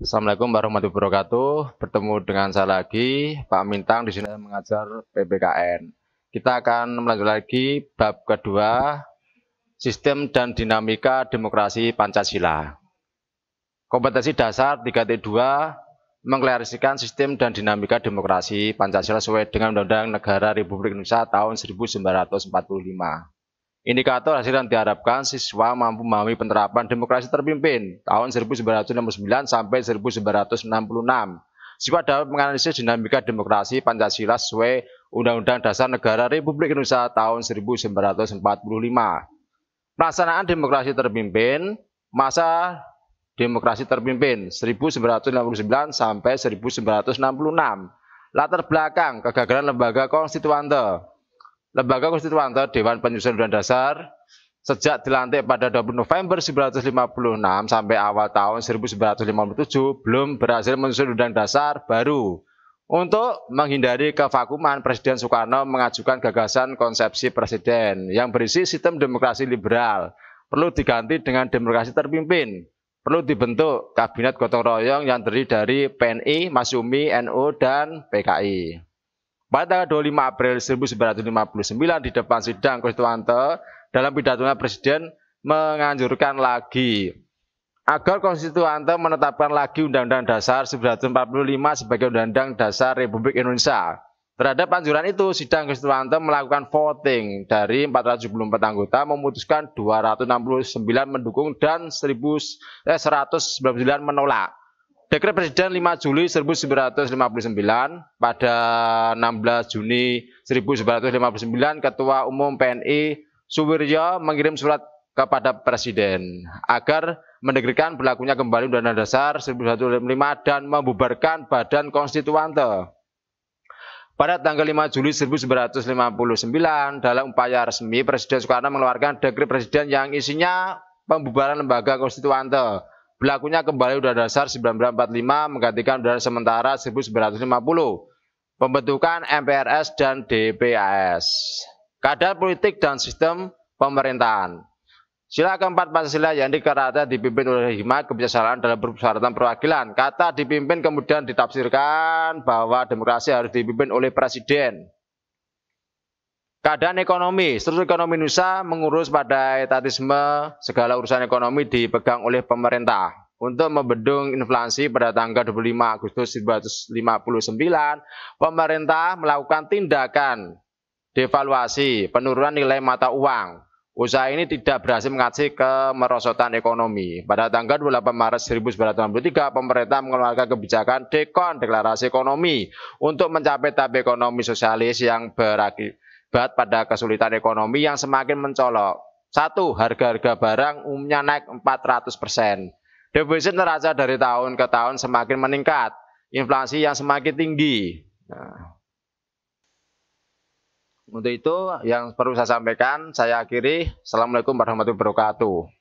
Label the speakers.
Speaker 1: Assalamualaikum warahmatullahi wabarakatuh. Bertemu dengan saya lagi, Pak Mintang. Di sini saya mengajar PPKN. Kita akan melanjut lagi bab kedua, sistem dan dinamika demokrasi Pancasila. Kompetensi dasar 3T2 mengklarifikasikan sistem dan dinamika demokrasi Pancasila sesuai dengan Undang-Undang Negara Republik Indonesia tahun 1945. Indikator hasil yang diharapkan siswa mampu memahami penerapan demokrasi terpimpin tahun 1959 sampai 1966. Siswa dapat menganalisis dinamika demokrasi Pancasila sesuai Undang-Undang Dasar Negara Republik Indonesia tahun 1945. Pelaksanaan demokrasi terpimpin, masa demokrasi terpimpin 1959 sampai 1966. Latar belakang kegagalan lembaga konstituante. Lembaga konstituante Dewan Penyusun Undang-Undang Dasar sejak dilantik pada 20 November 1956 sampai awal tahun 1957 belum berhasil menyusun Undang-Undang Dasar baru. Untuk menghindari kevakuman, Presiden Soekarno mengajukan gagasan konsepsi presiden yang berisi sistem demokrasi liberal. Perlu diganti dengan demokrasi terpimpin. Perlu dibentuk kabinet gotong royong yang terdiri dari PNI, Masyumi, NU, dan PKI. Pada 25 April 1959 di depan sidang konstituante, dalam pidatonya Presiden menganjurkan lagi agar konstituante menetapkan lagi Undang-Undang Dasar 1945 sebagai Undang-Undang Dasar Republik Indonesia. Terhadap anjuran itu, sidang konstituante melakukan voting dari 474 anggota memutuskan 269 mendukung dan 199 menolak. Dekret Presiden 5 Juli 1959 pada 16 Juni 1959 Ketua Umum PNI Suwiryo mengirim surat kepada Presiden agar menegrikan berlakunya kembali Undang-Undang Dasar 1945 dan membubarkan Badan Konstituante. Pada tanggal 5 Juli 1959 dalam upaya resmi Presiden Soekarno mengeluarkan dekret Presiden yang isinya pembubaran lembaga konstituante. Berlakunya kembali Undang-Undang Dasar 1945 menggantikan Undang-Undang sementara 1950. Pembentukan MPRS dan DPAS. Keadaan politik dan sistem pemerintahan. Sila keempat Pancasila yang dikata dipimpin oleh hikmat kebijaksanaan dalam persyaratan perwakilan. Kata dipimpin kemudian ditafsirkan bahwa demokrasi harus dipimpin oleh presiden. Keadaan ekonomi, struktur ekonomi Indonesia mengurus pada etatisme segala urusan ekonomi dipegang oleh pemerintah. Untuk membendung inflasi pada tanggal 25 Agustus 1959, pemerintah melakukan tindakan devaluasi, penurunan nilai mata uang. Usaha ini tidak berhasil mengatasi kemerosotan ekonomi. Pada tanggal 28 Maret 1963, pemerintah mengeluarkan kebijakan deklarasi ekonomi untuk mencapai tahap ekonomi sosialis yang berakibat pada kesulitan ekonomi yang semakin mencolok. 1. Harga-harga barang umumnya naik 400%. Defisit neraca dari tahun ke tahun semakin meningkat. Inflasi yang semakin tinggi. Untuk itu yang perlu saya sampaikan, saya akhiri. Assalamualaikum warahmatullahi wabarakatuh.